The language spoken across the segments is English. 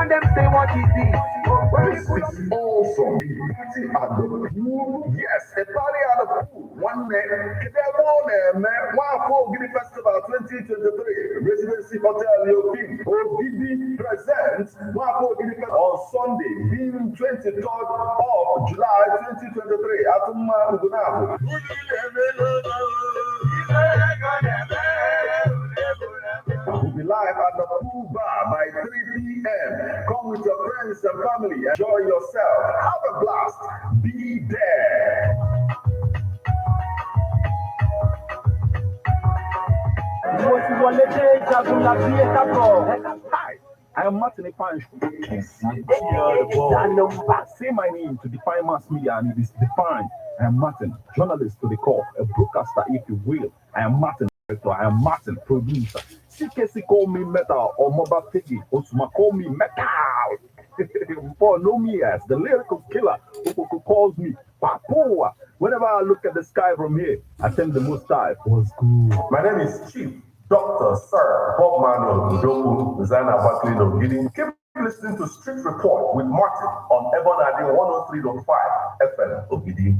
When them say what is this? This is awesome. Party at the pool. Yes, a party at the pool. One Wafo Gidi Festival 2023. Residency Hotel Yokin. Ogidi presents Wafo Gidi Festival on Sunday, being 23rd of July 2023 at Onanuga. We'll be live at the pool bar by 3 p.m. Come with your friends and family. Enjoy yourself. Have a blast. Be there. Hi, I am Martin Epanch. Say my name to define mass media, and it is defined. I am Martin, journalist to the core, a broadcaster, if you will. I am Martin. I am Martin, producer. CKC call me metal or mobile piggy. Osuma call me metal. For know me as the lyrical killer who calls me Papoa. Whenever I look at the sky from here, I think the most type was good. My name is Chief Dr. Sir Bob Manuel Udoku, designer Barclay of Giddy. Keep listening to Street Report with Martin on Ebon 103.5 FM Ogidi.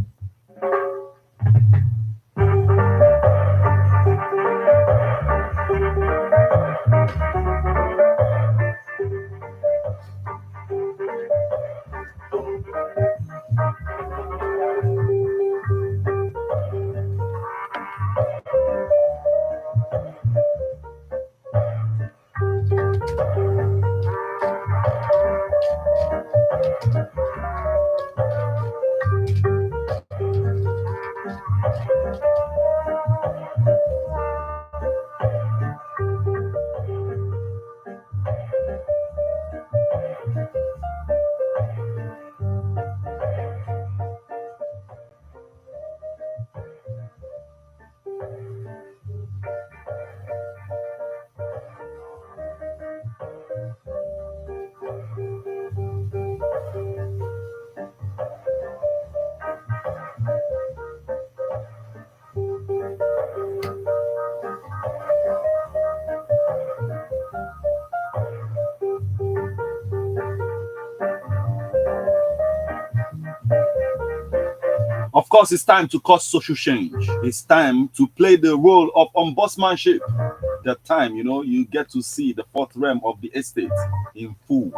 Of course, it's time to cause social change. It's time to play the role of ombudsmanship. The time, you get to see the fourth realm of the estate in full.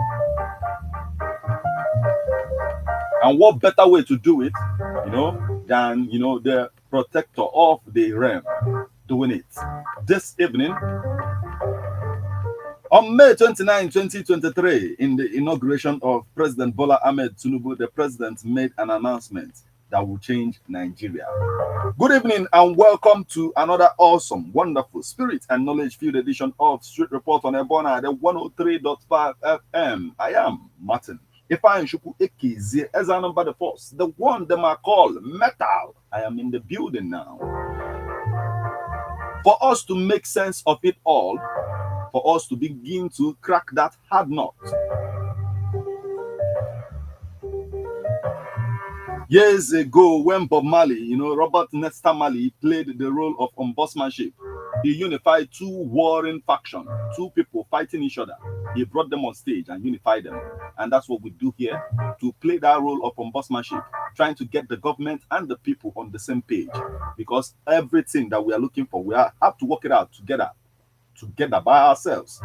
And what better way to do it, than, the protector of the realm doing it. This evening, on May 29, 2023, in the inauguration of President Bola Ahmed Tinubu, the president made an announcement that will change Nigeria. Good evening and welcome to another awesome, wonderful, spirit and knowledge-filled edition of Street Report on Ebona, the 103.5 FM. I am Martin. If I am Shuku Ekizi, as I number the force, the one them I call Metal. I am in the building now. For us to make sense of it all, for us to begin to crack that hard nut. Years ago, when Bob Marley, Robert Nesta Marley played the role of ombudsmanship, he unified two warring factions, two people fighting each other. He brought them on stage and unified them. And that's what we do here, to play that role of ombudsmanship, trying to get the government and the people on the same page. Because everything that we are looking for, we have to work it out together by ourselves.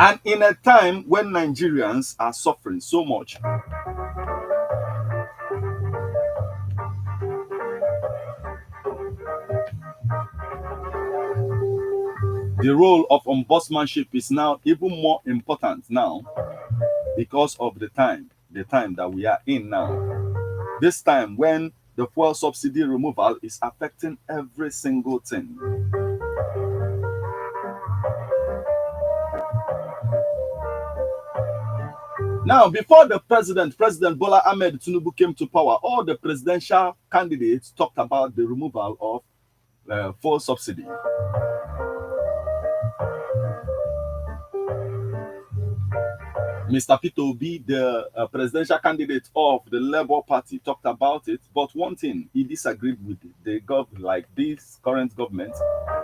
And in a time when Nigerians are suffering so much, the role of ombudsmanship is now even more important now because of the time that we are in now. This time when the fuel subsidy removal is affecting every single thing. Now, before the President Bola Ahmed Tinubu came to power, all the presidential candidates talked about the removal of fuel subsidy. Mr. Peter Obi, the presidential candidate of the Labour Party, talked about it. But one thing he disagreed with the like this current government,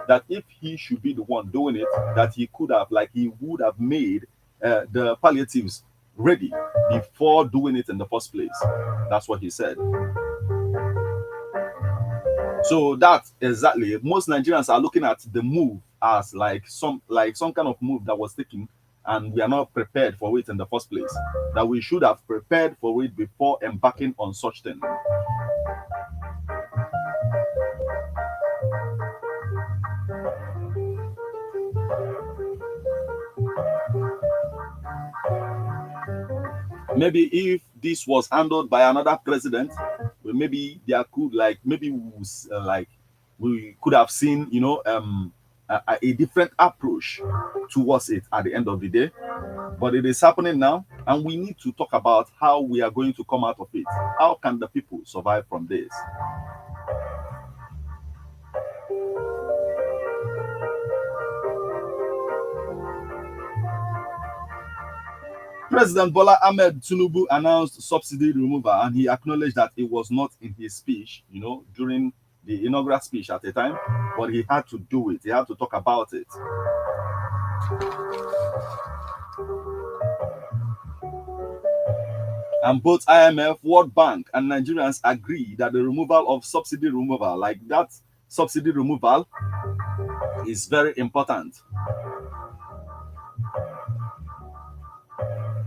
that if he should be the one doing it, that he could have, like, he would have made the palliatives ready before doing it in the first place. That's what he said. So that exactly, most Nigerians are looking at the move as like some kind of move that was taken, and we are not prepared for it in the first place. That we should have prepared for it before embarking on such thing. Maybe if this was handled by another president, maybe there could, like, maybe we could have seen, a different approach towards it at the end of the day. But it is happening now, and we need to talk about how we are going to come out of it. How can the people survive from this? President Bola Ahmed Tinubu announced subsidy removal, and he acknowledged that it was not in his speech, during the inaugural speech at the time, but he had to do it. He had to talk about it. And both IMF, World Bank, and Nigerians agree that the removal of subsidy removal, like that subsidy removal, is very important.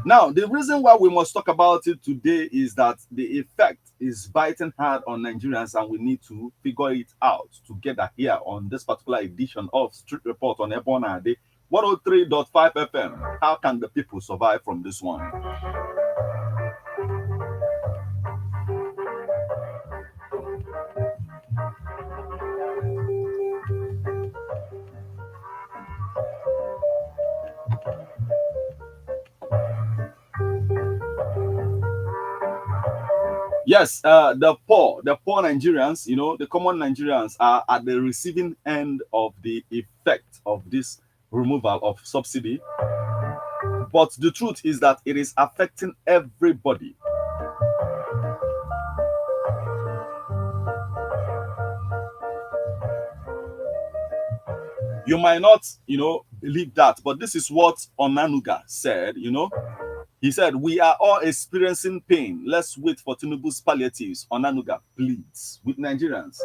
Now, the reason why we must talk about it today is that the effect is biting hard on Nigerians, and we need to figure it out together here on this particular edition of Street Report on Ebona Day 103.5 FM. How can the people survive from this one? Yes, the poor Nigerians, the common Nigerians are at the receiving end of the effect of this removal of subsidy. But the truth is that it is affecting everybody. You might not, believe that, but this is what Onanuga said, He said, "We are all experiencing pain. Let's wait for Tinubu's palliatives." Onanuga pleads with Nigerians.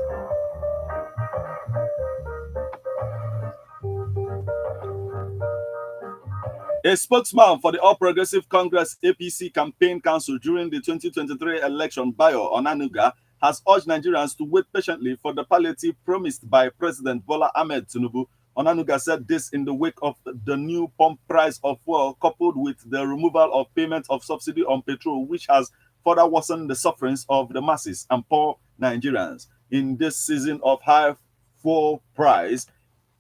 A spokesman for the All Progressive Congress APC campaign council during the 2023 election, Bayo Onanuga, has urged Nigerians to wait patiently for the palliative promised by President Bola Ahmed Tinubu. Onanuga said this in the wake of the new pump price of fuel, coupled with the removal of payment of subsidy on petrol, which has further worsened the sufferings of the masses and poor Nigerians. In this season of high fuel price,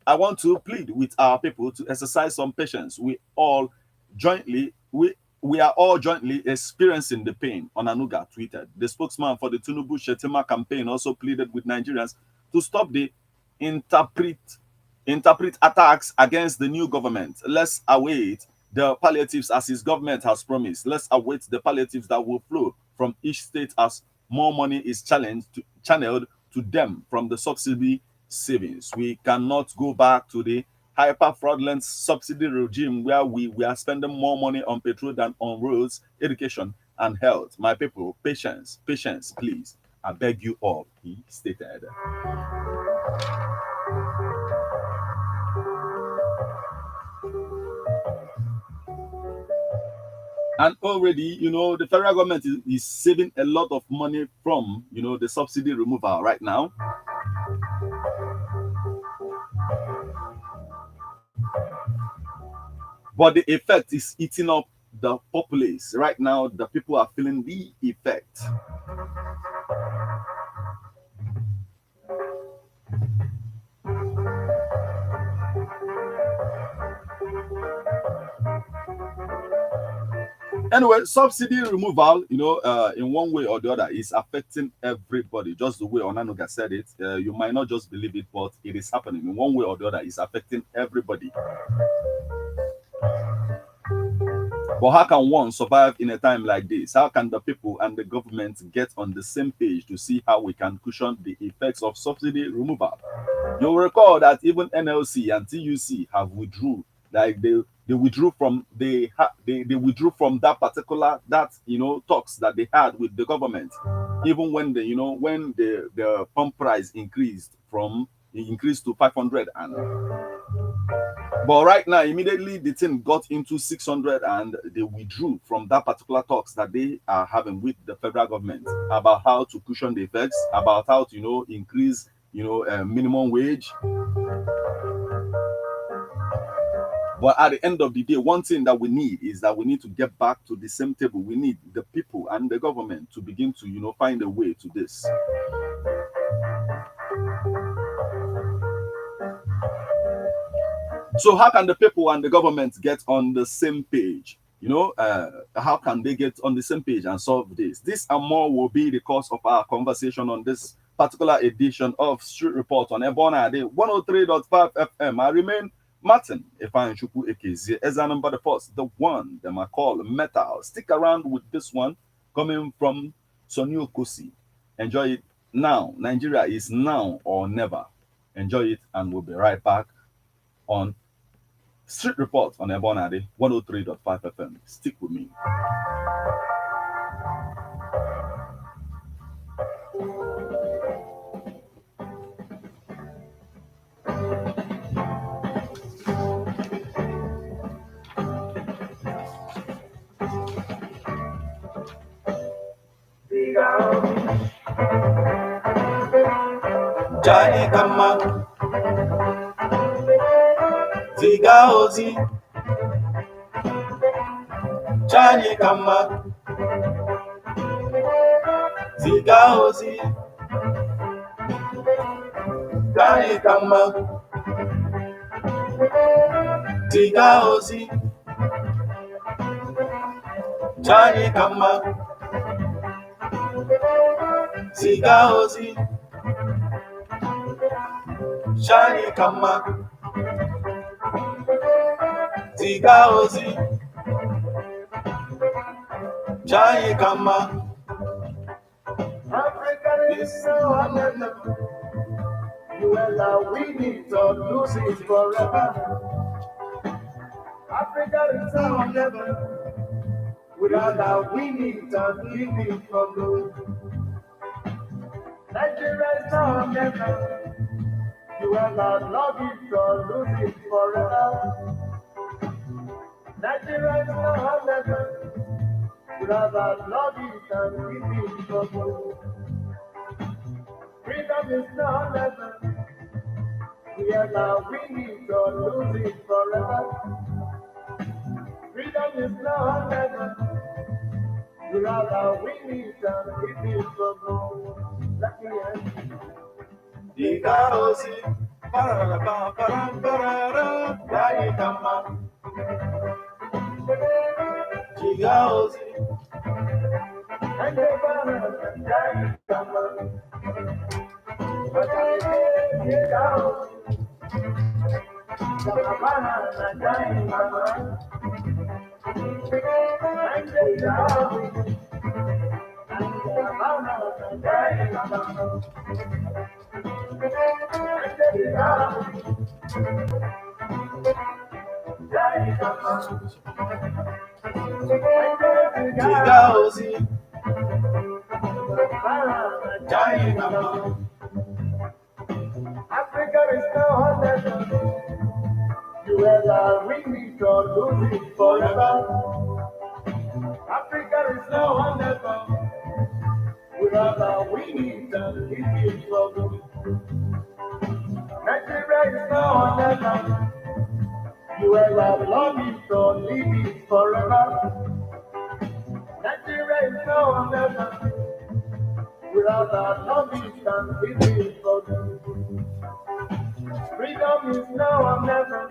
I want to plead with our people to exercise some patience. We are all jointly experiencing the pain, Onanuga tweeted. The spokesman for the Tinubu Shetima campaign also pleaded with Nigerians to stop the interpret attacks against the new government. Let's await the palliatives as his government has promised. Let's await the palliatives that will flow from each state as more money is channeled to them from the subsidy savings. We cannot go back to the hyper fraudulent subsidy regime where we are spending more money on petrol than on roads, education, and health. My people, patience, please. I beg you all, he stated. And already, the federal government is saving a lot of money from, the subsidy removal right now. But the effect is eating up the populace. Right now, the people are feeling the effect. Anyway, subsidy removal, in one way or the other, is affecting everybody. Just the way Onanuga said it, you might not just believe it, but it is happening. In one way or the other, it's affecting everybody. But how can one survive in a time like this? How can the people and the government get on the same page to see how we can cushion the effects of subsidy removal? You'll recall that even NLC and TUC have withdrew, like they withdrew from they withdrew from that particular talks that they had with the government, even when the pump price increased to 500. And but right now, immediately the thing got into 600 and they withdrew from that particular talks that they are having with the federal government about how to cushion the effects, about how to increase minimum wage. But at the end of the day, one thing that we need is that we need to get back to the same table. We need the people and the government to begin to find a way to this. So how can the people and the government get on the same page? How can they get on the same page and solve this? This and more will be the cause of our conversation on this particular edition of Street Report on Ebona Ade 103.5 FM. I remain Martin Ifan Shuku Ekezie as a number the first, the one that I call Metal. Stick around with this one coming from Sonio Kosi. Enjoy it now. Nigeria is now or never. Enjoy it, and we'll be right back on Street Report on Ebona Ade 103.5 FM. Stick with me. Jai Kama Ziga Ozi Jai Kama Ziga Ozi Jai Kama Ziga Ozi Jai Kama Ziga Ozi Jai Kama Ziga Ozi Jai Kama. Africa is so unendable. You will not win it or lose it forever. Africa is so unendable. Without a win it and leave it for good. Nigeria is so unendable. You will not love it or lose it forever. Nigeria is so unendable. Without love it and leave it for good. Freedom is not level. We are now winning or losing forever. Freedom is not level. We are now winning and living for good. Let me end. Digaosi, parara, parara, Yaikama. Digaosi, And the banner, Yaikama. But I say, Yaikama. Digaosi, Yaikama. Africa is now level. You will win it or lose it forever. Africa is now level. We will win it and leave it for good. Nigeria is now level. You will love it or leave it forever. Nigeria is now level. We will love it and leave it for good. Freedom is now or never.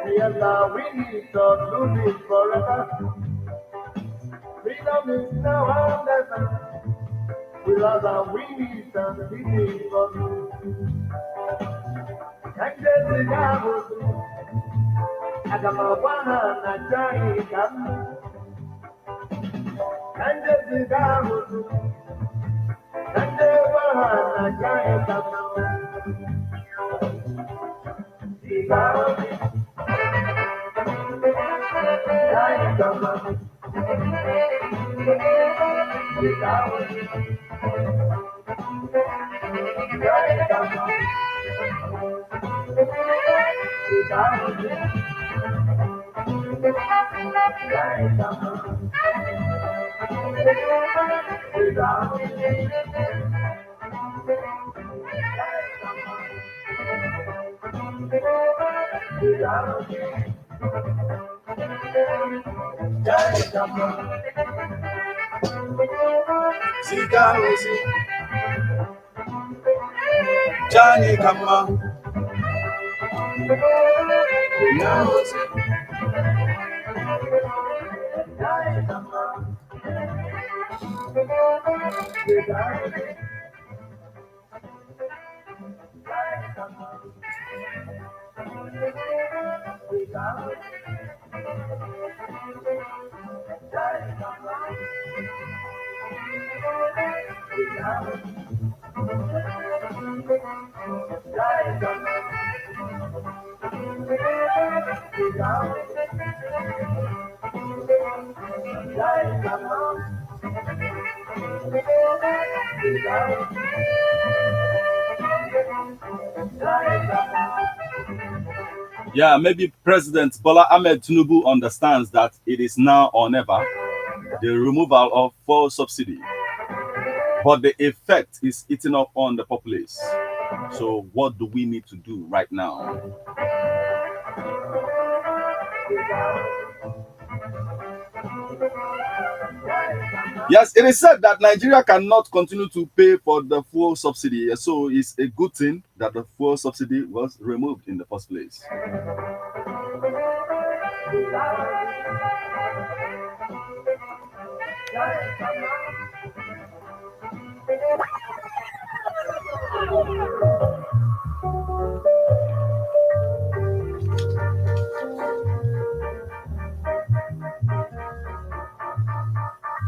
We are now winning it or lose it forever. Freedom is now or never. We are now winning it and leave it for good. And there's a Johnny, come on. Yeah, maybe President Bola Ahmed Tinubu understands that it is now or never the removal of fuel subsidy, but the effect is eating up on the populace. So what do we need to do right now? Yes, it is said that Nigeria cannot continue to pay for the fuel subsidy. So it's a good thing that the fuel subsidy was removed in the first place.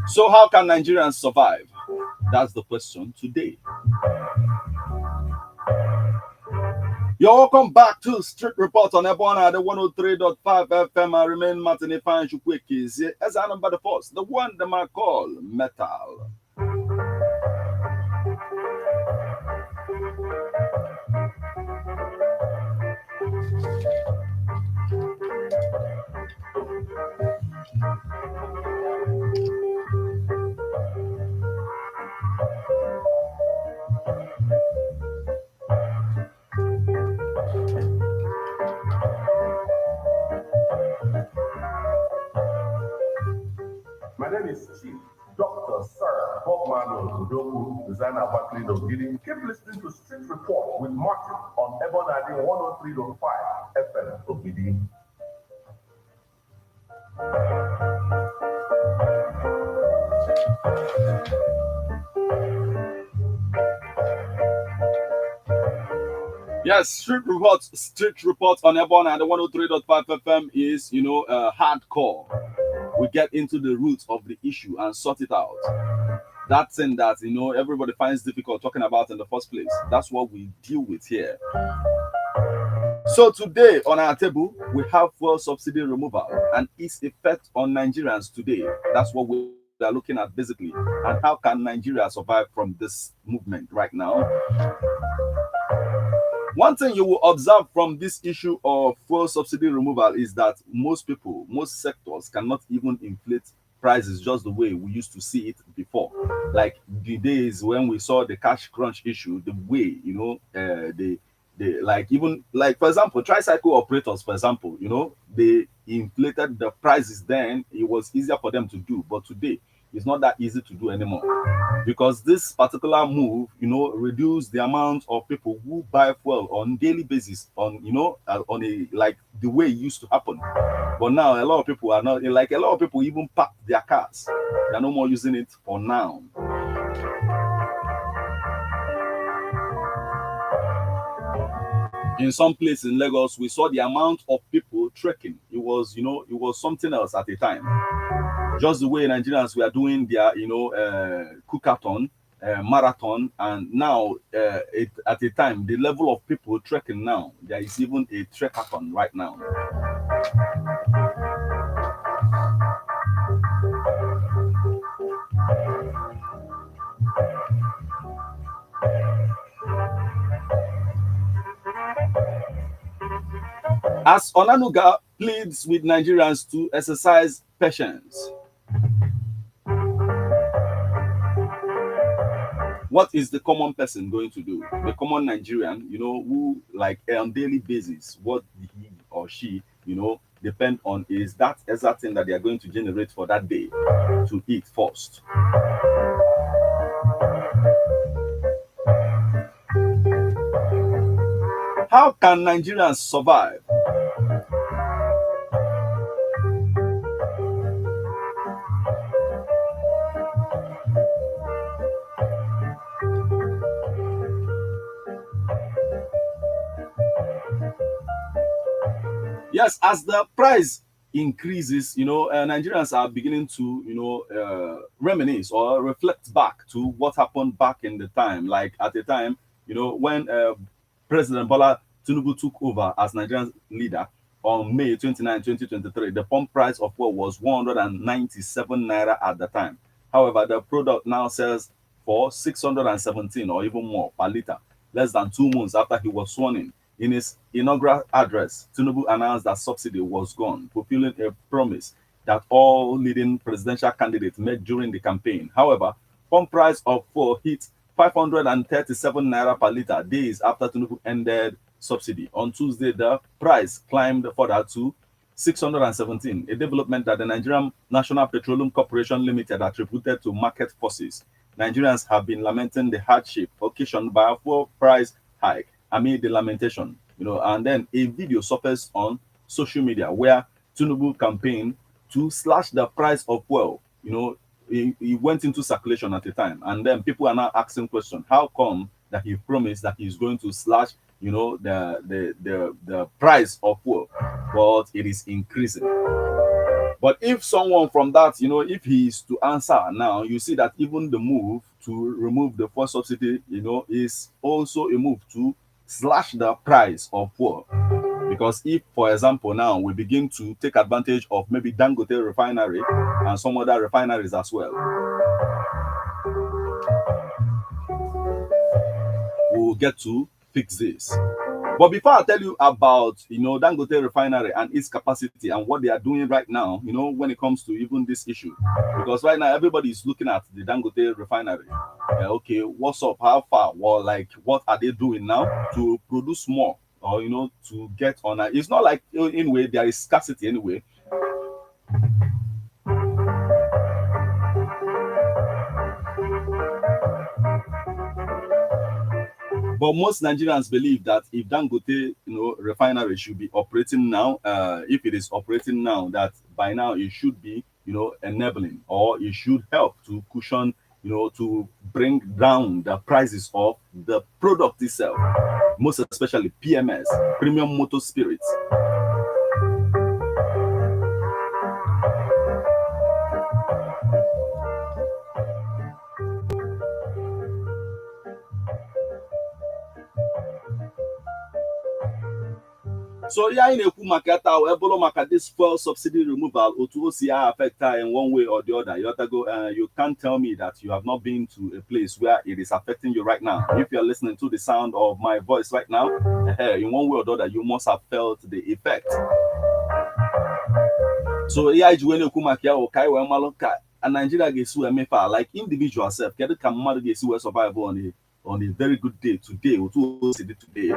So how can Nigerians survive? That's the question today. You're welcome back to Street Report on Ebona, the 103.5 FM. I remain Martin Ifan Chukwekis. As I number the first, the one that I call Metal. My name is Chief Dr. Sir Bob Mano Udoku, designer of Batley Ogidi. Keep listening to Street Report with Martin on Ebonadi 103.5 FM Ogidi. Yes, Street Report on Ebona, the 103.5 FM is, hardcore. We get into the roots of the issue and sort it out. That thing that everybody finds difficult talking about in the first place. That's what we deal with here. So today on our table we have fuel subsidy removal and its effect on Nigerians today. That's what we are looking at basically, and how can Nigeria survive from this movement right now. One thing you will observe from this issue of fuel subsidy removal is that most people, most sectors cannot even inflate prices just the way we used to see it before. Like the days when we saw the cash crunch issue, the way, they like, even like, for example, tricycle operators, for example, they inflated the prices then. It was easier for them to do, but today it's not that easy to do anymore, because this particular move, reduced the amount of people who buy fuel on daily basis on, on a, like the way it used to happen. But now a lot of people are not, like a lot of people even park their cars. They're no more using it for now. In some places in Lagos, we saw the amount of people trekking. It was, you know, it was something else at the time. Just the way Nigerians were doing their, you know, cookathon, marathon, and now at the time, the level of people trekking now, there is even a trekathon right now. As Onanuga pleads with Nigerians to exercise patience. What is the common person going to do? The common Nigerian, you know, who like on daily basis, what he or she, you know, depend on is that exact thing that they are going to generate for that day to eat first. How can Nigerians survive? Yes, as the price increases, you know, Nigerians are beginning to, you know, reminisce or reflect back to what happened back in the time. Like at the time, you know, when President Bola Tinubu took over as Nigerian leader on May 29, 2023, the pump price of fuel was 197 naira at the time. However, the product now sells for 617 or even more per liter, less than 2 months after he was sworn in. In his inaugural address, Tinubu announced that subsidy was gone, fulfilling a promise that all leading presidential candidates made during the campaign. However, pump price of fuel hit 537 naira per liter days after Tinubu ended subsidy. On Tuesday, the price climbed further to 617, a development that the Nigerian National Petroleum Corporation Limited attributed to market forces. Nigerians have been lamenting the hardship occasioned by a fuel price hike amid the lamentation, you know, and then a video surfaced on social media where Tinubu campaigned to slash the price of fuel. You know, he went into circulation at the time, and then people are now asking questions: how come that he promised that he's going to slash, you know, the price of fuel, but it is increasing? But if someone from that, you know, if he is to answer now, you see that even the move to remove the fuel subsidy, you know, is also a move to slash the price of fuel. Because if, for example, now we begin to take advantage of maybe Dangote refinery and some other refineries as well, we'll get to fix this. But before I tell you about, you know, Dangote refinery and its capacity and what they are doing right now, you know, when it comes to even this issue, because right now everybody is looking at the Dangote refinery. Okay, what's up? How far? Well, like, what are they doing now to produce more, or, you know, to get on? It's not like, anyway, there is scarcity anyway. But most Nigerians believe that if Dangote, you know, refinery should be operating now, if it is operating now, that by now it should be, you know, enabling, or it should help to cushion, you know, to bring down the prices of the product itself, most especially PMS, premium motor spirits. So yeah, in a market, maka this fuel subsidy removal, Otuosia affect her in one way or the other. You can't tell me that you have not been to a place where it is affecting you right now. If you're listening to the sound of my voice right now, in one way or the other, you must have felt the effect. So yeah, and Nigeria gets like individual self, get the survive on a very good day today, today.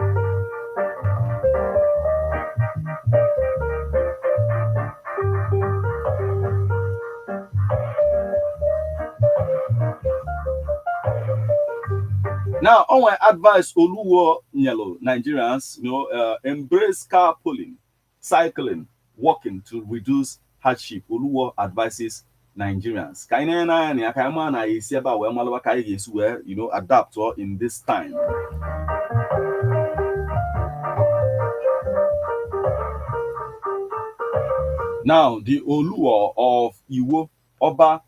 Now, on my advice, Oluwo Nyelo Nigerians, you know, embrace carpooling, cycling, walking to reduce hardship. Oluwo advises Nigerians. You know, adapt or in this time. Now, the Oluo of Iwo, Oba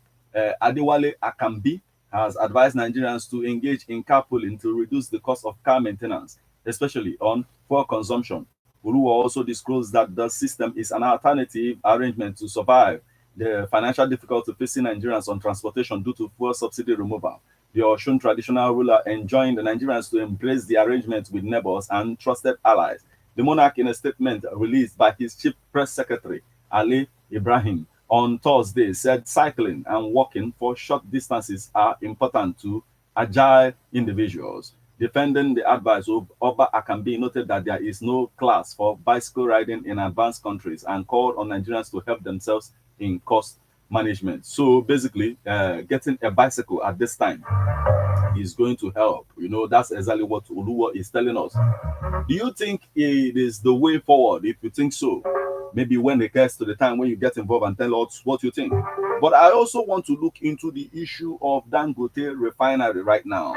Adewale Akambi, has advised Nigerians to engage in carpooling to reduce the cost of car maintenance, especially on fuel consumption. Oluo also disclosed that the system is an alternative arrangement to survive the financial difficulty facing Nigerians on transportation due to fuel subsidy removal. The Osun traditional ruler enjoined the Nigerians to embrace the arrangement with neighbors and trusted allies. The monarch, in a statement released by his chief press secretary, Ali Ibrahim, on Thursday, said cycling and walking for short distances are important to agile individuals. Defending the advice of Oba Akambi noted that there is no class for bicycle riding in advanced countries and called on Nigerians to help themselves in cost management. So basically, getting a bicycle at this time is going to help. You know, that's exactly what Oluwa is telling us. Do you think it is the way forward? If you think so, maybe when it gets to the time when you get involved and tell us what you think. But I also want to look into the issue of Dangote refinery right now.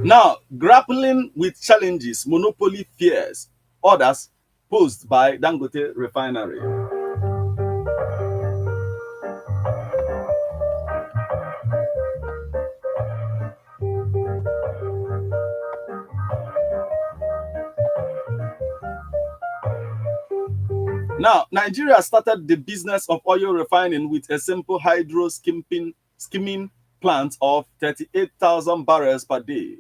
Now, grappling with challenges, monopoly fears, others posed by Dangote refinery. Now, Nigeria started the business of oil refining with a simple hydro skimming plant of 38,000 barrels per day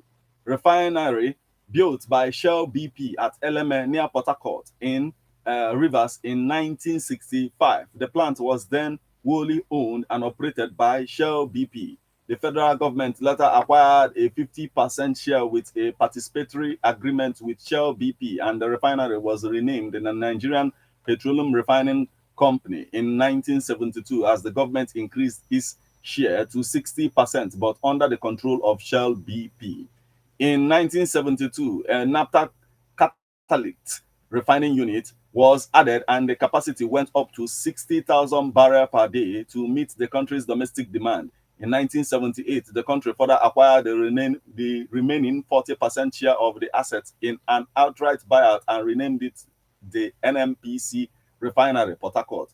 refinery built by Shell BP at Eleme near Port Harcourt in Rivers in 1965. The plant was then wholly owned and operated by Shell BP. The federal government later acquired a 50% share with a participatory agreement with Shell BP, and the refinery was renamed the Nigerian Petroleum Refining Company in 1972 as the government increased its share to 60%, but under the control of Shell BP. In 1972, a naphtha catalyst refining unit was added and the capacity went up to 60,000 barrels per day to meet the country's domestic demand. In 1978, the country further acquired the remaining 40% share of the assets in an outright buyout and renamed it the NMPC Refinery, Port Harcourt.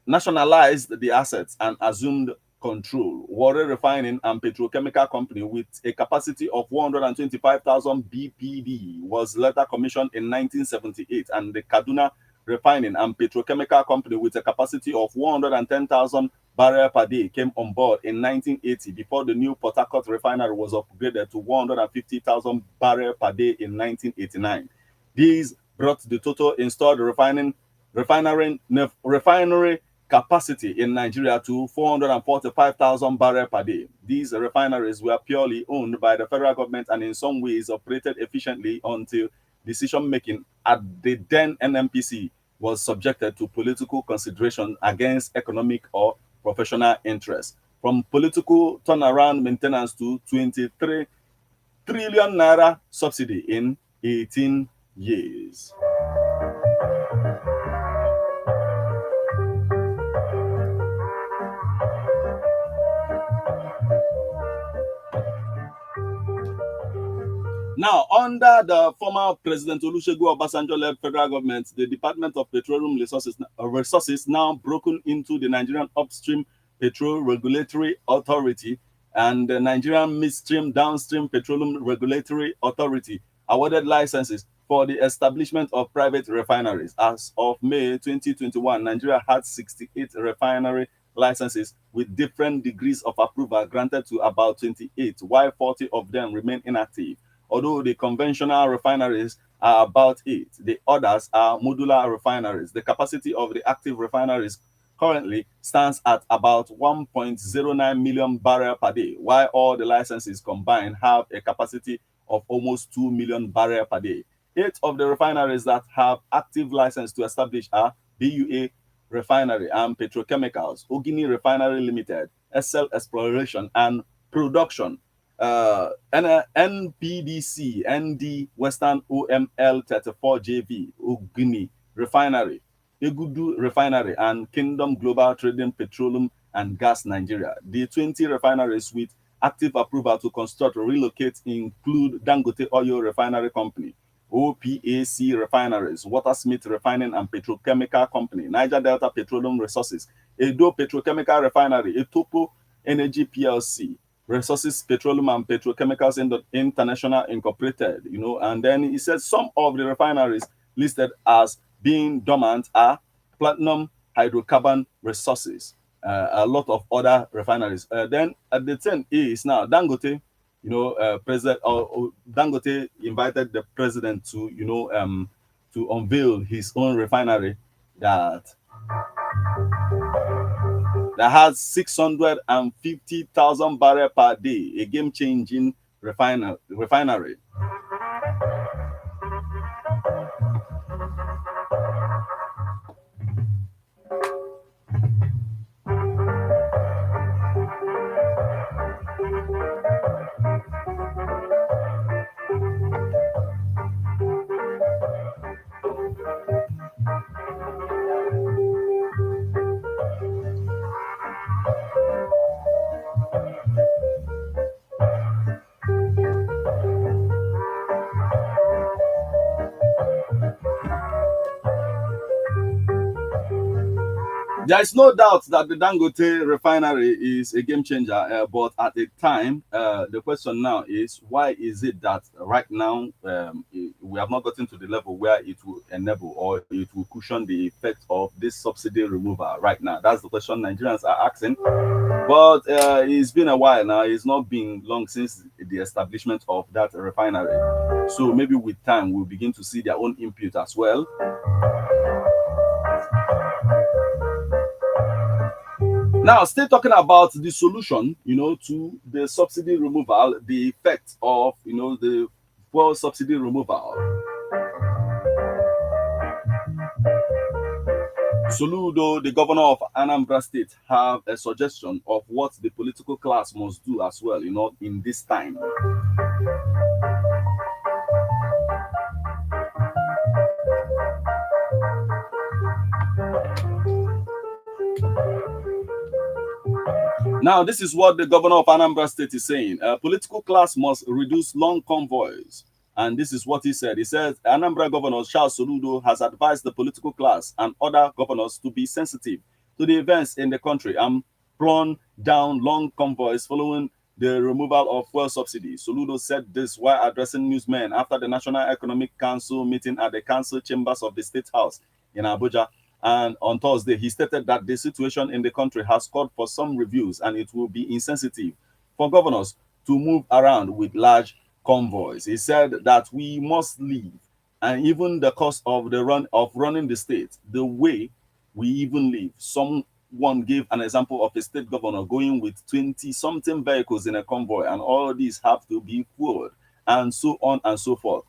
Nationalized the assets and assumed control. Warri Refining and Petrochemical Company, with a capacity of 125,000 BPD, was later commissioned in 1978, and the Kaduna Refining and Petrochemical Company, with a capacity of 110,000 barrels per day, came on board in 1980 before the new Port Harcourt refinery was upgraded to 150,000 barrels per day in 1989. These brought the total installed refinery capacity in Nigeria to 445,000 barrels per day. These refineries were purely owned by the federal government and in some ways operated efficiently until decision-making at the then NMPC was subjected to political consideration against economic or professional interests. From political turnaround maintenance to 23 trillion naira subsidy in 18 years. Now, under the former President Olusegun Obasanjo-led federal government, the Department of Petroleum Resources now broken into the Nigerian Upstream Petrol Regulatory Authority and the Nigerian Midstream Downstream Petroleum Regulatory Authority awarded licenses for the establishment of private refineries. As of May 2021, Nigeria had 68 refinery licenses with different degrees of approval granted to about 28, while 40 of them remain inactive. Although the conventional refineries are about 8, the others are modular refineries. The capacity of the active refineries currently stands at about 1.09 million barrels per day, while all the licenses combined have a capacity of almost 2 million barrels per day. 8 of the refineries that have active license to establish are BUA Refinery and Petrochemicals, Ogini Refinery Limited, SL Exploration and Production, NPDC, ND Western OML 34JV, Ogini Refinery, Egudu Refinery, and Kingdom Global Trading Petroleum and Gas Nigeria. The 20 refineries with active approval to construct or relocate include Dangote Oil Refinery Company, OPAC Refineries, Watersmith Refining and Petrochemical Company, Niger Delta Petroleum Resources, Edo Petrochemical Refinery, Etopo Energy PLC, Resources Petroleum and Petrochemicals International Incorporated, and then he said some of the refineries listed as being dormant are Platinum Hydrocarbon Resources, a lot of other refineries. Then at the 10 is now Dangote, President Dangote invited the president to, to unveil his own refinery that has 650,000 barrels per day, a game-changing refinery. There is no doubt that the Dangote refinery is a game changer, but at the time, the question now is, why is it that right now we have not gotten to the level where it will enable or it will cushion the effect of this subsidy removal right now? That's the question Nigerians are asking. But it's been a while now. It's not been long since the establishment of that refinery. So maybe with time, we'll begin to see their own input as well. Now, still talking about the solution, to the subsidy removal, the effect of, the fuel subsidy removal. Soludo, the governor of Anambra State, have a suggestion of what the political class must do as well, in this time. Now, this is what the governor of Anambra State is saying. Political class must reduce long convoys. And this is what he said. He said, Anambra Governor Charles Soludo has advised the political class and other governors to be sensitive to the events in the country and plunge down long convoys following the removal of fuel subsidies. Soludo said this while addressing newsmen after the National Economic Council meeting at the council chambers of the State House in Abuja. And on Thursday, he stated that the situation in the country has called for some reviews and it will be insensitive for governors to move around with large convoys. He said that we must leave, and even the cost of running the state, the way we even live. Someone gave an example of a state governor going with 20-something vehicles in a convoy, and all of these have to be fueled, and so on and so forth.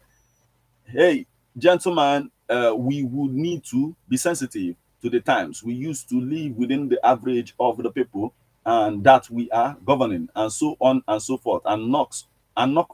Hey, gentlemen, we would need to be sensitive to the times. We used to live within the average of the people and that we are governing, and so on and so forth, and knock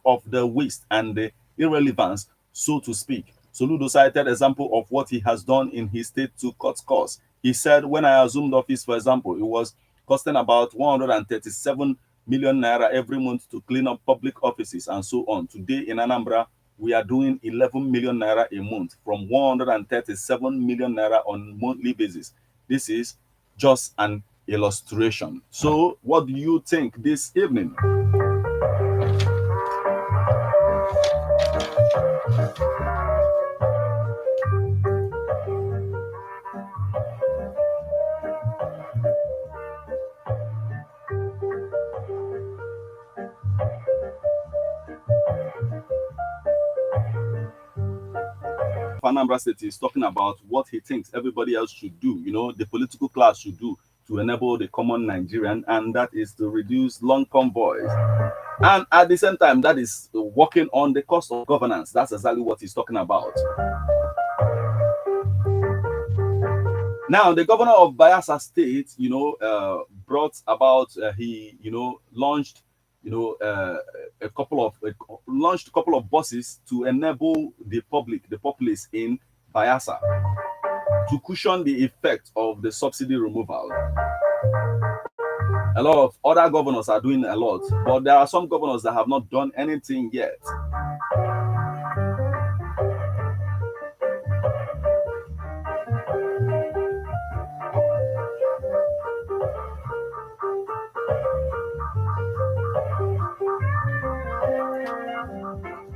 off the waste and the irrelevance, so to speak. Soludo cited example of what he has done in his state to cut costs. He said, when I assumed office, for example, it was costing about 137 million naira every month to clean up public offices and so on. Today in Anambra, we are doing 11 million naira a month from 137 million naira on monthly basis. This is just an illustration. So what do you think this evening? Anambra State is talking about what he thinks everybody else should do, the political class should do to enable the common Nigerian, and that is to reduce long convoys. And at the same time, that is working on the cost of governance. That's exactly what he's talking about. Now, the governor of Bayelsa State, brought about he, launched, a couple of buses to enable the populace in Bayelsa to cushion the effect of the subsidy removal. A lot of other governors are doing a lot, but there are some governors that have not done anything yet.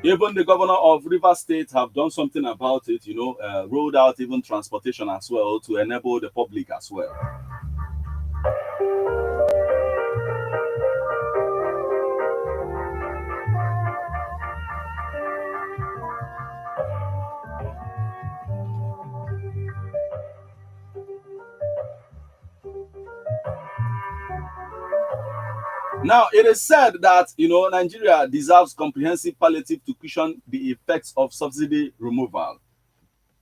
Even the governor of Rivers State have done something about it, rolled out even transportation as well to enable the public as well. Now, it is said that, Nigeria deserves comprehensive palliative to cushion the effects of subsidy removal.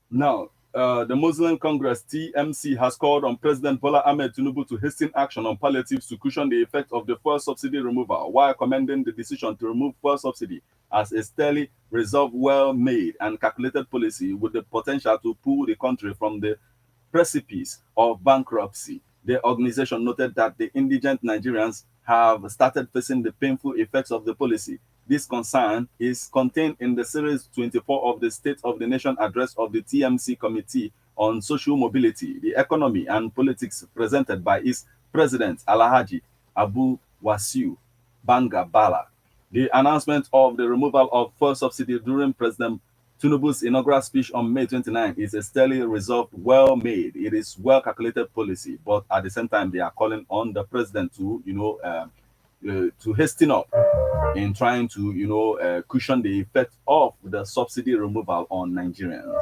Now, the Muslim Congress, TMC, has called on President Bola Ahmed Tinubu to hasten action on palliatives to cushion the effect of the fuel subsidy removal, while commending the decision to remove fuel subsidy as a steadily resolved, well-made and calculated policy with the potential to pull the country from the precipice of bankruptcy. The organization noted that the indigent Nigerians have started facing the painful effects of the policy. This concern is contained in the Series 24 of the State of the Nation address of the TMC Committee on Social Mobility, the Economy and Politics, presented by its President Alhaji Abu Wasiu Banga Bala. The announcement of the removal of fuel subsidy during President Tinubu's inaugural speech on May 29 is a steadily resolved, well-made. It is well-calculated policy, but at the same time, they are calling on the president to, to hasten up in trying to, cushion the effect of the subsidy removal on Nigerians.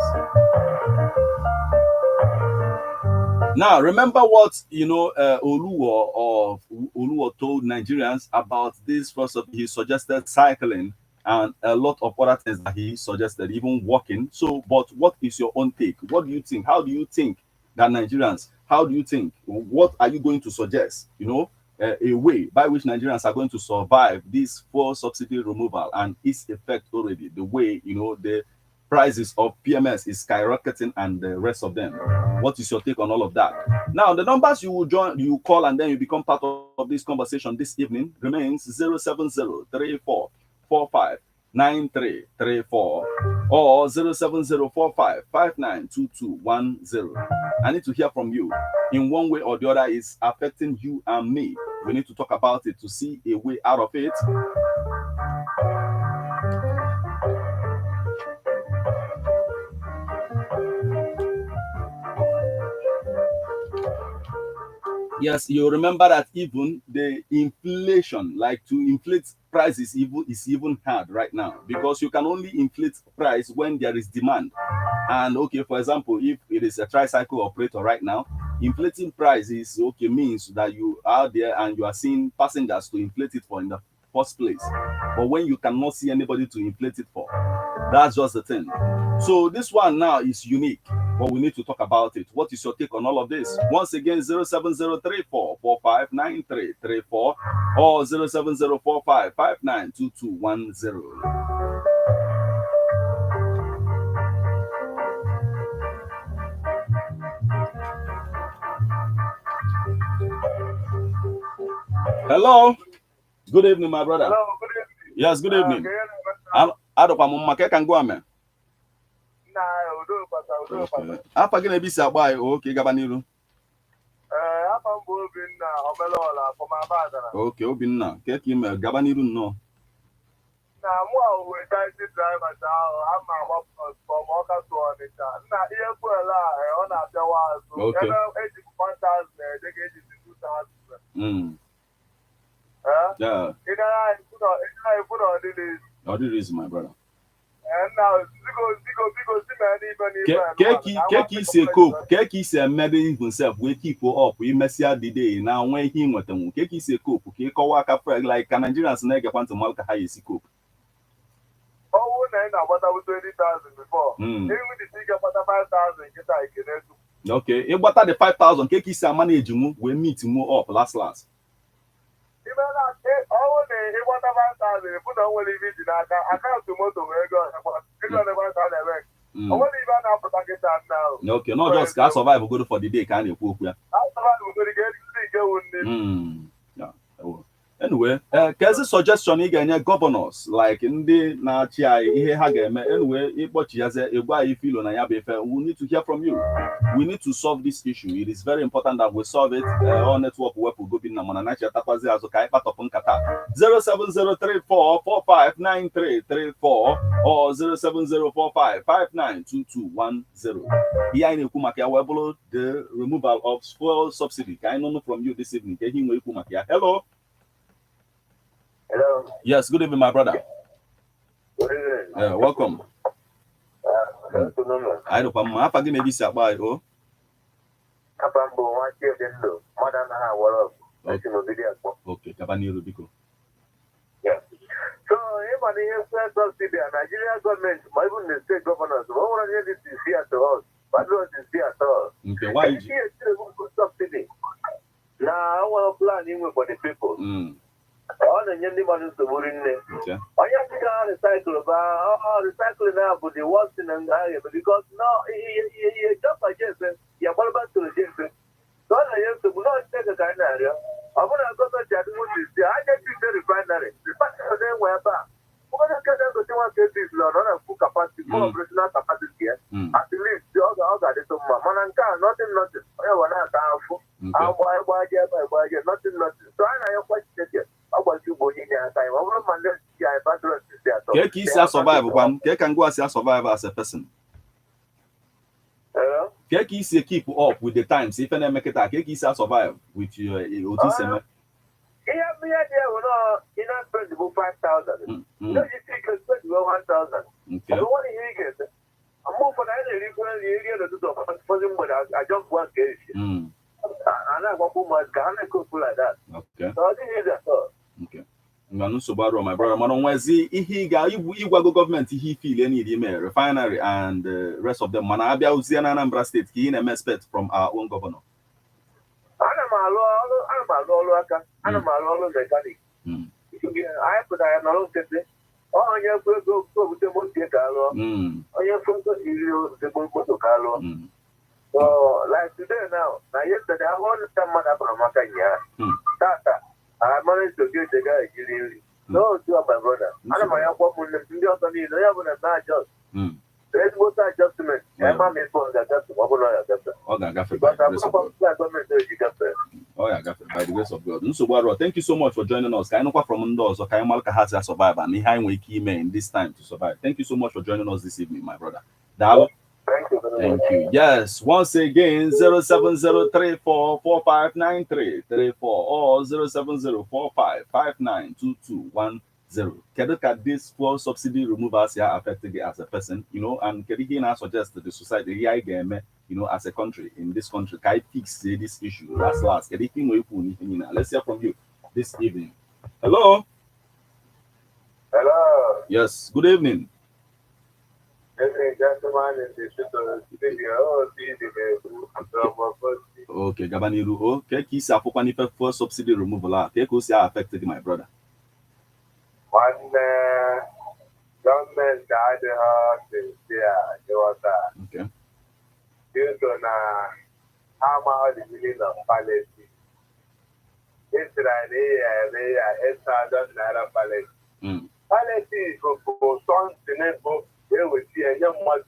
Now, remember what Oluwo told Nigerians about this. First of all, he suggested cycling and a lot of other things that he suggested, even walking. So, but what is your own take? What do you think? How do you think that Nigerians? How do you think? What are you going to suggest? A way by which Nigerians are going to survive this fuel subsidy removal and its effect already. The way the prices of PMS is skyrocketing and the rest of them. What is your take on all of that? Now, the numbers you will join, you call, and then you become part of this conversation this evening remains 07034459334 or 07045592210. I need to hear from you. In one way or the other, is affecting you and me. We need to talk about it to see a way out of it. Yes, you remember that even the inflation, like to inflate prices, is even hard right now, because you can only inflate price when there is demand. And okay, for example, if it is a tricycle operator right now, inflating prices means that you are there and you are seeing passengers to inflate it for in the first place. But when you cannot see anybody to inflate it for, that's just the thing. So this one now is unique, but we need to talk about it. What is your take on all of this? Once again, 07034459334 or 07045592210. Hello. Good evening, my brother. Hello, good evening. Yes, good evening. Can go on. Okay. Apa gị na-ebi si agba anyị oke gaba n'iru. Apa m bụ Obinna Omelola from Abadana. Okay, Obinna, ka ime gaba n'iru nnọọ. Na mụ ahụ taxi driver ahụ ama agbapụ from Ọka to Ọnịcha. Nna ihe fuel a ọ na-abịawa azụ. Ebe eji 1,000 eje ka eji 2,000. Yeah. Ị gaghị put on the list. Ọ dịrị izu, my brother. And now Keki si cope, keki si emede himself we keep up, we messia the day now when he went and keki si cope, ke kowa ka like Nigerians na get to malka high si cope. Oh, na what I was 20,000 before. Even the figure about 5,000, get I can. Okay, if what the 5,000 keki si manage mu, we meet mu up last. Even that, oh, they what about 5,000, put on what it is in I can't to motor where go. I want even now protect it now. Okay, not just can survive good for the day, can you? I survive good again. Yeah. Anyway, kezi suggestion ị ga-enye governors like ndị na-achị anyị ihe ha ga-eme anyway ịkpọchi ya ze ịgwa anyị filo na ya bụ ife we need to hear from you. We need to solve this issue. It is very important that we solve it. All network wepụ gobi na mana na chetakwazi azụ ka anyị kpatọpụ nkata 07034459334 or 07045592210. Ihe anyị na-ekwu maka ya wee bụrụ the removal of fuel subsidy ka anyị nụnụ from you this evening ka ihe nwee ikwu maka ya. Hello. Hello. Yes, good evening, my brother. Good evening. Welcome. Good afternoon. I don't know. Apa gini bisa buy oh? Apa mbo wachi endo. Mada na ha waro. Okay, Kabaniru biko. Yeah. So, even the influence subsidy, Nigeria government, even the state governors, what want to this is here to us. What was this here to us? Okay, why is it subsidy? Now, I want to plan in for the people. All the young people to worry. I have to recycle, but recycling now, but the worst in the area because now, he just like Jason, you're all about to Jason. So I have to not take a kind area. I'm going to go to the I get to the refinery. The fact that they were back. We're going to get them to see what this is not a full capacity, full operational capacity. At least the other is Mananka, nothing. I want to have full. I'll buy nothing. So I have quite taken. Keki is survive one. Keki can go as a survivor as a person. Keki is keep up with the times. If I make it, Keki is survive with your autism. Yeah, me idea. You know, spend about 5,000. You know, you think you spend about 1,000. Okay. I don't want to hear it. I'm more for that. You get to do for them, but I just want to get it. And I want to much. I can't go like that. Okay. So I think that's all. Okay. So my brother, man, onwezi ihe ga igwago government ihe feel any the refinery and the rest of them. Man, abia uzi na Anambra State ki in expect from our own governor. Ana malo aka. Ana malo mechanic. I put I am not saying. Oh, you go to the Carlo. Oh, you from the Moto Carlo. So, like today now, yesterday I wanted some man from Makanya. Tata. I managed to get the guy. No, to my brother. I my woman, the other need. I have a bad job. There's what adjustment. I'm a phone that that's what I got. Oh, I got it. Oh, yeah, got it. By the grace of God. So, thank you so much for joining us. Kind of from indoors, or kind of has a survivor. And he key in this time to survive. Thank you so much for joining us this evening, my brother. Dalo. Thank you. Yes, once again, 07034459334 or 07045592210. Can look at this fuel subsidy removals here affected as a person, and can he now suggest to the society here, as a country in this country, can I fix this issue? Last. Let's hear from you this evening. Hello. Hello. Yes. Good evening. Okay, Gabaniru. Okay, key Sapopani for subsidy removal. Okay, affected my brother. One government died okay. You're gonna hammer the meaning of palliatives. It's right here, 8,000 naira palliatives. Palliatives for sons in it. They will see a young mother.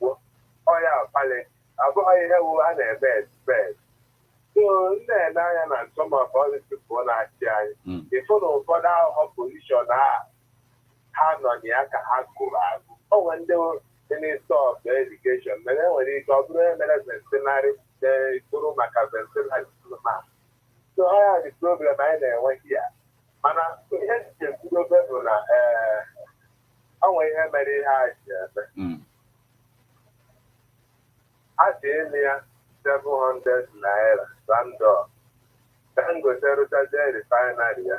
Oh, yeah, pallet. I've got a bed. So, then I am at some of all the people not here. If you don't put out opposition, hand on the Akahaku. Oh, when they were in a store of education, but then when they got medicine, they go back and send. So, I have the problem I went here. And I had to go back on I want to have many high. Asia 700 naira random. Dangote rụchazie refinery ya.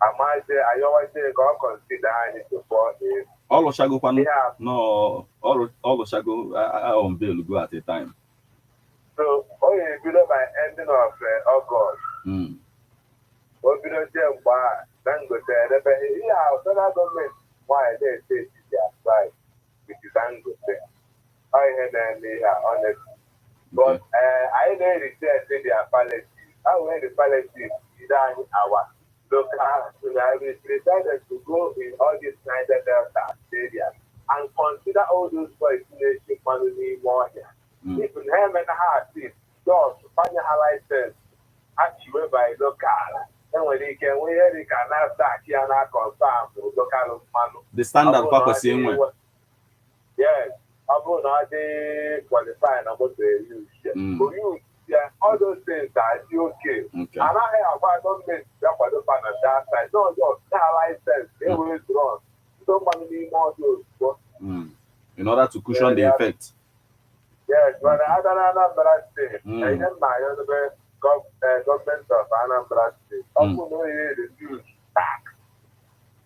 Amazie ayọwazie ka ọ consider anyị tupu Oloshago no Oloshago on bail go at a time. So only below by ending of August. Obido mgba Dangote ebe ihe a federal government why they say their side with Dangote. I had any honestly. But I know research their palliatives. I went the palliatives either our local I decided to go in all these Niger Delta areas and consider all those boys in money more here. If you have a heart, just find a license actually by local. And when they can now start here and confirm the local man. The standard purpose anyway. Yes. About not they qualify and about the use. For you, yeah, all those things are okay. And I have government that for the fan of that side. No, just license, they will run. So many more those. In order to cushion the effect. Yes, but Anambra State, I am my other government of Anambra State. Also, no reduce tax,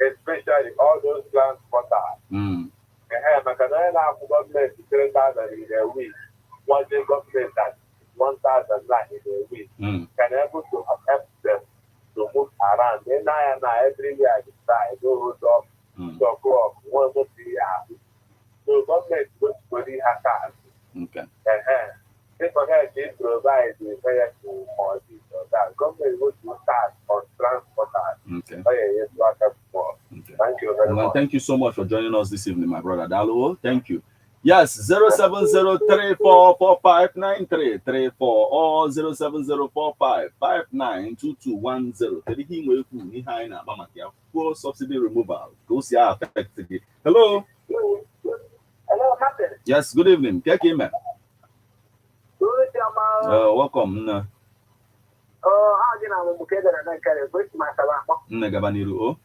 especially all those transporters. Government 3,000 in a week. One day government that 1,000 in a week. Can able to help them to move around. Then every year I decide those up, so go up, 1 to 3 hours. So government goes to the attack. Okay. If they provide the vehicle or this or that, government goes to start on transporters. Okay. Thank you very much. Thank you so much for joining us this evening, my brother Daluo. Thank you. Yes, 07034459334 or 07045592210. Full subsidy removal. Those are affected. Hello. Hello, Captain. Yes, good evening. Good welcome. How do you Negabaniru.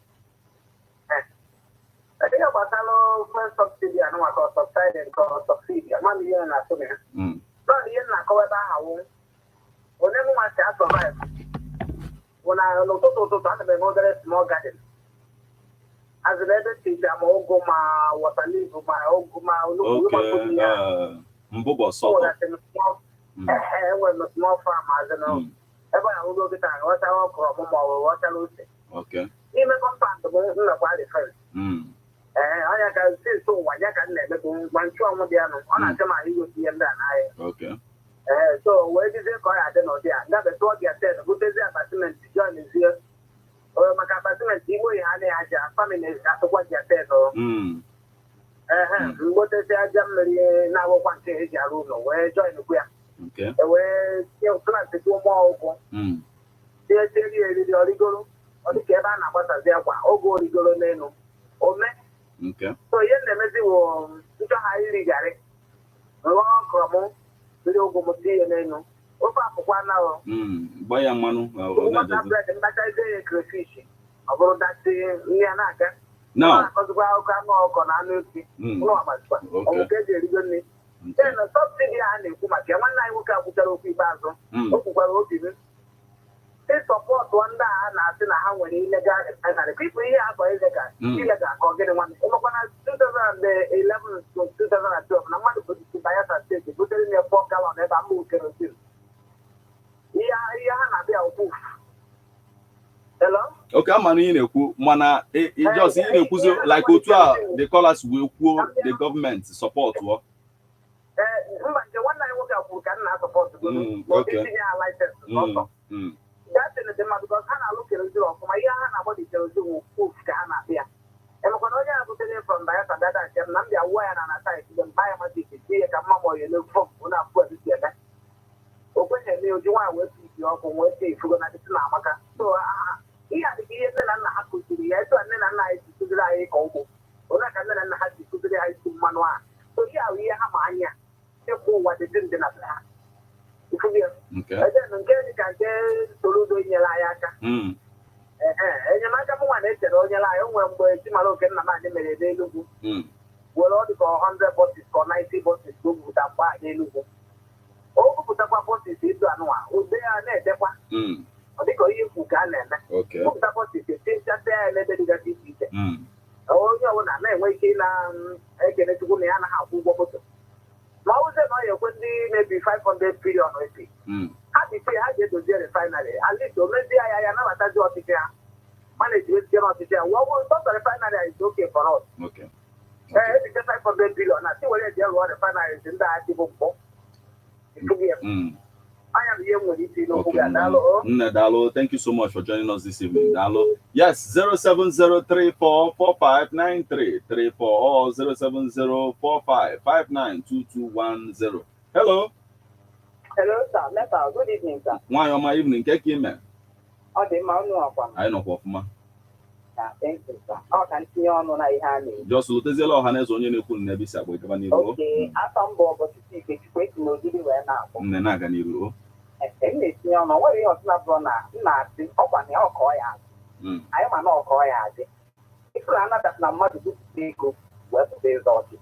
I think about first subsidy and what cost subsided cost subsidy. I'm here and assuming. So the end I cover that how whenever I survive. When I look to the small garden. As a little teacher, I'm all go my water leave my own okay. Mbobo so when the small farm as I know. Ever I will go to time, what I want from what I lose. Okay. Even compound the most in the body first. I can say so. Why I can never go one two on the other. On a time I will see them. Okay. So where is it called? I don't know. There. Now the thought you said, good is the apartment. John is here. Or my apartment. You will have a family. That's what you said. What is the Germany now? One change your room. Where join the queer. Okay. Where you plan to do more. They tell you the original. Or the cabin about there. Oh, go original name. Oh, okay. So yen the message was to highly gary. Long cromo, little gomoty and no. Opa for 1 hour. Buy a manu. What I bread and batter day crayfish. About that near Naka. No. Because well, come on, Onanuga. No, but okay, the then a subsidy and Kumaka. One night we can put a rupee bazo. Oh, they support one day and I think how many illegal and the people here are illegal or getting one. 2011 to 2012, and I want to put it by us state, put it in your 4 gallon and I move kerosene. Hello? Okay, I'm in a mana. It just in a like the callers will quote the government support work. The one I work out, we cannot support the license. That's in the demand because I look at the job for my young and body tells you who can appear. And when I have to tell you from that, I can not be aware and I say to them, buy my ticket, see a mamma, you look from when I put it together. Open a new one with you from what they forgot at the Namaka. So, he had to be a man and a half to the end, and then I to the eye combo. Or I can then have to the eye to Manoa. So, yeah, we have Mania. Therefore, what they didn't have. Okay. I don't get it. Toludo in your layaka. And you might have one on your lie when we're Timalocan, the man made a day. were all the 100 buses or 90 buses go with a bar in Lugo. Oh, put up a buses into Anua, who they are there. Because you can, okay. Put up buses, things that they are let it get. Oh, you know, I'm waiting. I can go near a house. Now, maybe 500 billion. How did you get to the refinery? At least, maybe I am not a job here. Manage to get on the chair. What was the refinery is okay for us. Okay. Because 500 billion. I see where they are refineries in that book. I am here with you. Dalo, thank you so much for joining us this evening. Dalo. Yes, 07034459334 or 07045592210. Hello. Hello, sir. Good evening, sir. Why on my evening? Keki me. Oh, the mountain of I know what ma. Thank you, sir. Oh, can see on I just look at the law, Hanes on your cool nebisa. Okay, I found Bob to see if it's quick to know you were now. Nenaganiru. And it's no what you have not run out. Nothing up on your coy. I am an all coy. If you are not that number to do the group, where to be exalted.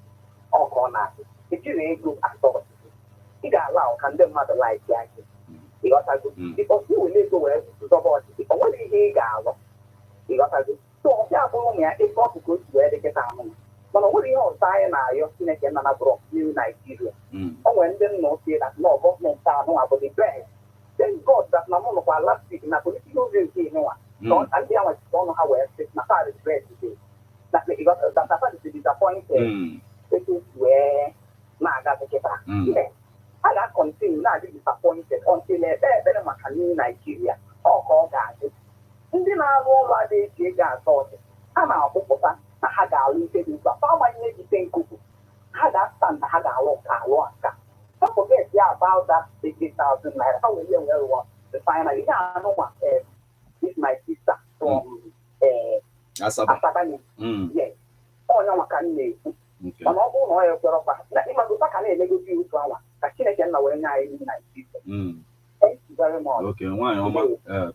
All corner. If you ain't good at all, you got allow condemn mother like that. You got a good because you will live to where to support it. But what did he got? You got a good. So, yeah, it's possible to where they get out. But what do you know? Saying now, you're seeing again another new Nigeria. Oh, when then no say that no government are no about the best. Then God that no one of our last week in a political view, no one. Don't and I don't know how we're sitting. Not how it's great today. That you got that is disappointed. This is where now I got to get back. Yeah. I got continue now disappointed until they're much new Nigeria. Oh, God, guys. Ndị na-arụ ọrụ adịghị eji ego atọ ọchị ha na-akwụpụta na ha ga-alụ ike dị mkpa fa amaghị ejite nkuku ha ga-asa na ha ga-alụ nka alụ nka don't forget about that 60,000 naira how will you well the final ihe anụ ma this my sister from Asaba yes onye maka m na-ekwu mana ọ bụrụ na ọ ya ekwere ọkwa na ịmagota ka na-emegosi otu awa ka Chineke nna wee nye anyị na Jizọs. Thank you very much. Okay,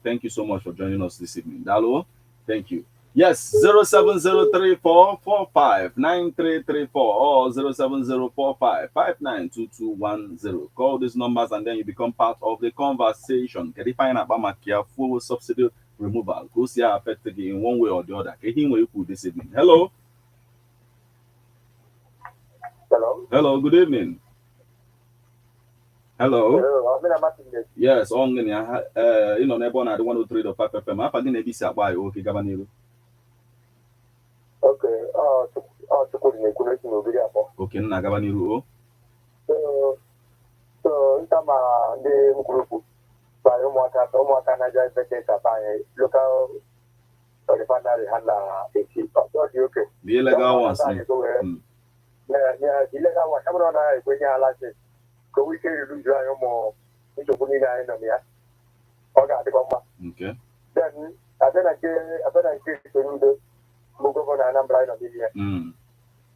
thank you so much for joining us this evening. Dalo, thank you. Yes, 07034459334 or 07045592210. Call these numbers and then you become part of the conversation. Can you find out about full subsidy removal? Because you are affected in one way or the other. Can you hear this evening? Hello. Hello. Hello. Good evening. Hello. Yes, on you know, Nebon at 103.5 FM. I'm going to be sat by okay, Gabanero. Okay, okay, Nagabanero. So, in terms of the group, by local refinery handler, okay. The illegal ones. Yeah, the illegal ones. I'm not going to go we can lose your more into putting in the year. Okay. Then I get to the Mugo and I'm blind of the year.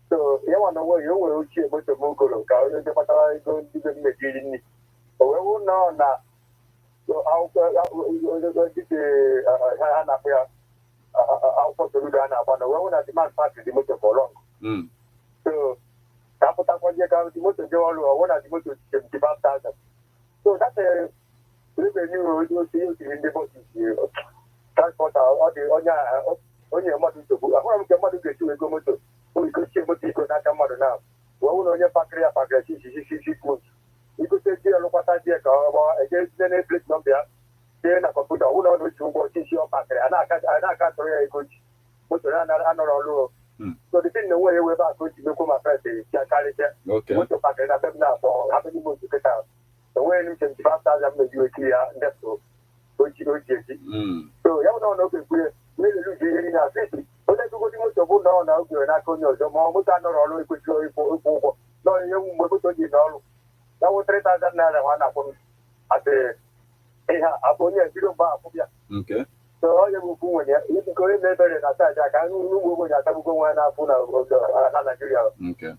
So you want to know you will see about the Mugo, the Pata going to the Medini. But we will know now. So I'll go to the I'll put the Lugana upon the woman at the man party the motor for long. So Capita Project, the motor or one at the motor 75,000. So that's a revenue you see in the boat. Transport or the only a model to I want to get to a go motor. We could see what you could not come out now. Well, on your factory, you could say, look what I did against the next number. Then a computer, who knows which will teach your factory. And I can't really good. Motor and another law. So the thing the way we're about to become a president, okay. What the factory that now for happening to get out. The way you can 5,000 make you a clear that's so. So you don't know if we're really losing in our city. But then to go to most of all now, you're not going to the moment I know all quick glory for no, you will go to the all. That was 3,000 naira one upon at the upon your bar. Okay. So all you will go in you can go in there and attack. I can't move when I go and I Nigeria. Okay.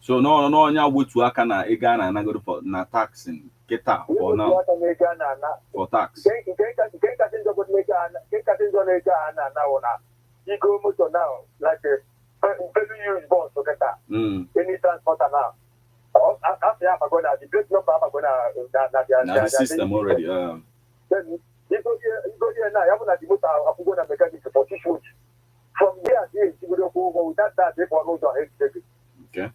So no, nya wutu aka na ega na go for na taxing kita for now for tax. Now like very huge boss to get that. Any transporter now. After I'm going to the great number, I'm going to the system already. Then you go here now. I'm going to the motor. I'm going to mechanic for 6 weeks. From here, you will go without that. They will lose your head. Okay.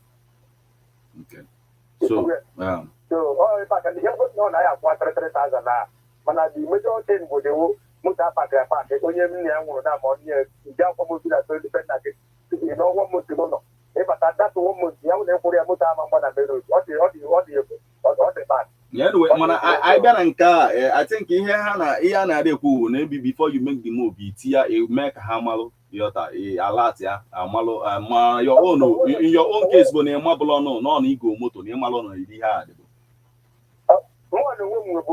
So, so all in fact, and the young one I have 1,300 now. But the major thing would do. Muta patra patra. Onye mni angu na money. Ija kwa mutu na so depend na ke. You know what mutu mono. But that one mutu. Ya une kuri ya muta ama mwana mero. What the bad. Yeah, I got I think here na de ku maybe before you make the move, you make hamalo yota alert ya amalo your own in your own case bo na mablo no ego moto na malo no idi ha de. One woman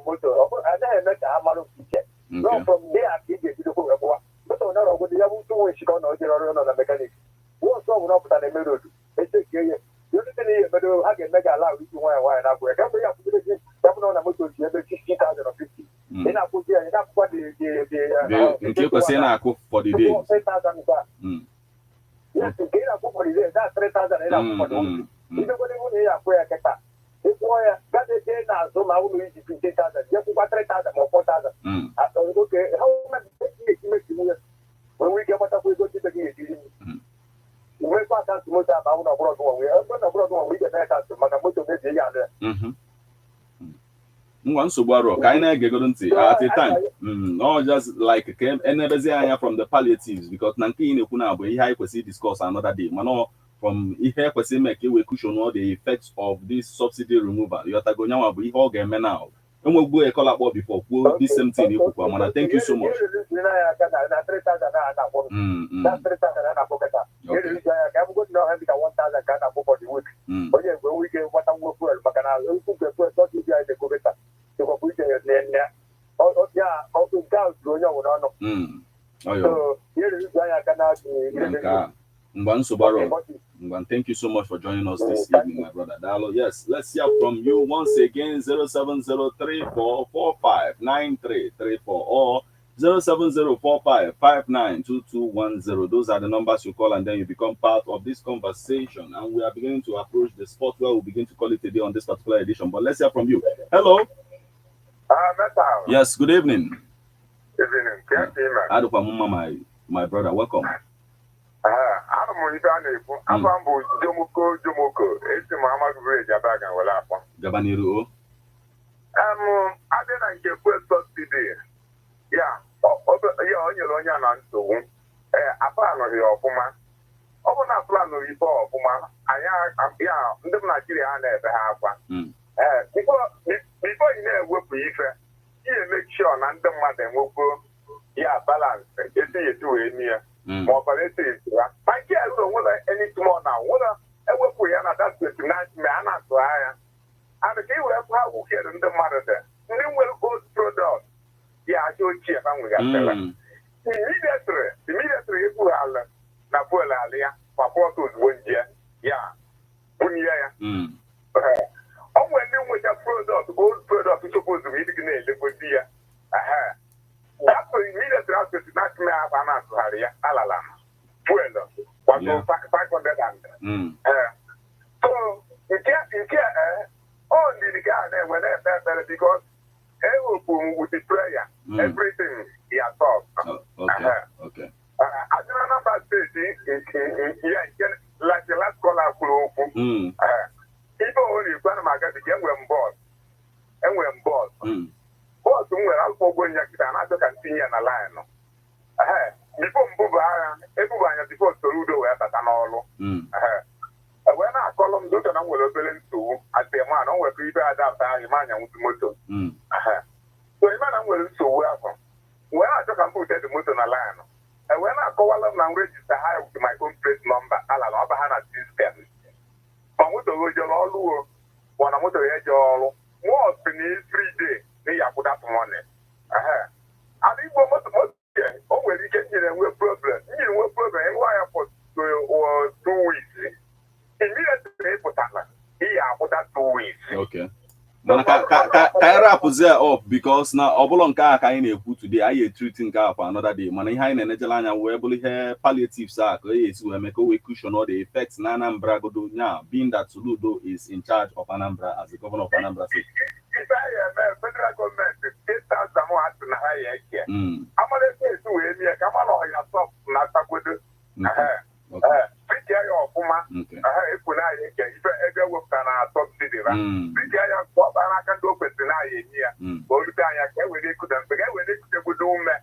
moto. I don't make hamalo check. No, from there I think it's beautiful. But on our good level to which on the mechanic. What's wrong up than a middle? They say, you didn't but I can make a lot of why and I work. I'm going to put it on a motor 50,000 or 50. Then I put here enough for the day. 3,000. Yes, to get up for the day, that's 3,000 enough for the week. You don't want to hear where I get that. If boy got a day now, so I will use 50,000. You put 3,000 or 4,000. Okay, how much make you when we get what we go to the game? We pass out to most of our abroad one. We are going abroad we get that to Makamoto. One Subaru, kind of get at a time. No, just like came and from the palliatives because Nanki Kuna, we have to see discuss another day. Mano from here, we make we cushion all the effects of this subsidy removal. You are going to be all game now. And we'll go a call about before this same thing. Thank you so much. Thank you so much for joining us this evening, my brother Dalo. Yes, let's hear from you once again. 07034459334 or 07045592210. Those are the numbers you call, and then you become part of this conversation. And we are beginning to approach the spot where we'll begin to call it a day on this particular edition. But let's hear from you. Hello. Yes, good evening. Good evening. Adupamuma, my brother, welcome. Jomoko. It's Muhammad Bridge. Gabaniru. I didn't get subsidy. Yeah. On your own answer. I plan on your woman. Open a plan of your woman. I am the Nigeria never have one. Before you know what we you make sure and the mother will go. Yeah, balance. You see it to near. More palliatives. I can't know whether any tomorrow now. Whether I work with that's 29 man as I am. And the will have how we get in the mother there. Then we'll go product. Yeah, I show cheap and we got immediately if we are Napola Alia, Papotus 1 year. Yeah. 1 year. Oh, when you with a product, old product, supposed to be the good year. That's immediately after the national finance area, Alala. 500 and so you can't only the guy there when they're better because with the prayer, everything he has taught. Okay. I don't know about this, like the last caller, people only plan my guy again when bored. And when bored. Boss, somewhere I'll go when you can continue in a line. Before everyone before Torudo at all. When I call them, don't know what I'm to at the man, I will prepare that time, man, with the motor. So, I'm willing to welcome. When I took and put the motor on a line, and when I call them and register high with my own plate number, I'll have a hand at this game. But what the road all when I'm with the edge all was beneath 3 days, they have put up money. I think most always get in a problem. You know, problem, why I put 2 weeks. Immediately put that he put that 2 weeks. Okay. Mana ka rapụzie up because na ọbụla nke a ka anyị na-ekwu today anyị treating nke a for another day mana ihe anyị na-enejela anya wee bụrụ ihe palliatives a ka e esi wee mee ka o wee cushion all the effects na Anambra godo nya being that Soludo is in charge of Anambra as the governor of Anambra State. Federal government state has na ha ya eke amara esi wee mie ka mara ọya sọp na tagodo ya ọfụma ekwu na anyị eke ife ebe wepụta na subsidi ra dịka ya ọba n'aka ndị o kwesịrị na anyị enye ya ka o rute anya ka e were ekuda mgbe ka e were ekutegodo ume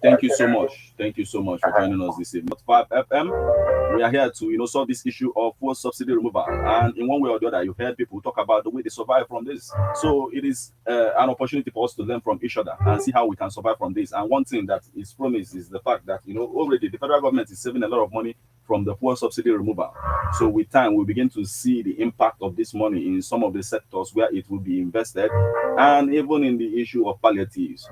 Thank you so much. Thank you so much for joining us this evening. 5 FM, we are here to solve this issue of fuel subsidy removal. And in one way or the other, you heard people talk about the way they survive from this. So it is an opportunity for us to learn from each other and see how we can survive from this. And one thing that is promised is the fact that already the federal government is saving a lot of money from the fuel subsidy removal. So with time, we'll begin to see the impact of this money in some of the sectors where it will be invested, and even in the issue of palliatives.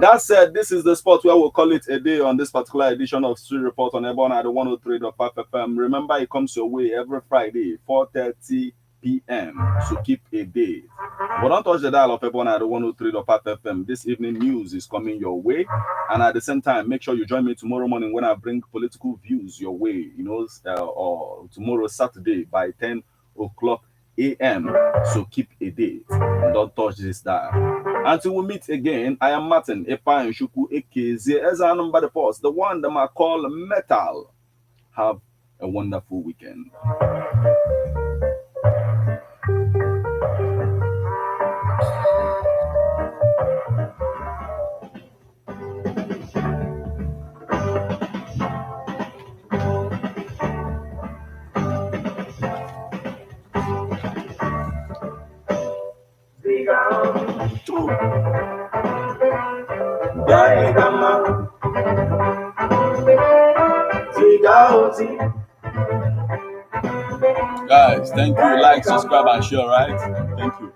That said, this is the spot where we'll call it a day on this particular edition of Street Report on Ebon at the 103.5 FM. Remember, it comes your way every Friday, 4:30 p.m. So keep a date. But don't touch the dial of Ebon at the 103.5 FM. This evening news is coming your way. And at the same time, make sure you join me tomorrow morning when I bring political views your way, or tomorrow, Saturday, by 10 o'clock a.m. So keep a date. Don't touch this dial. Until we meet again, I am Martin Epa and Shuku Ekeze as our number the post, the one that I call Metal. Have a wonderful weekend. Guys, thank you. Like, subscribe, and share, right? Thank you.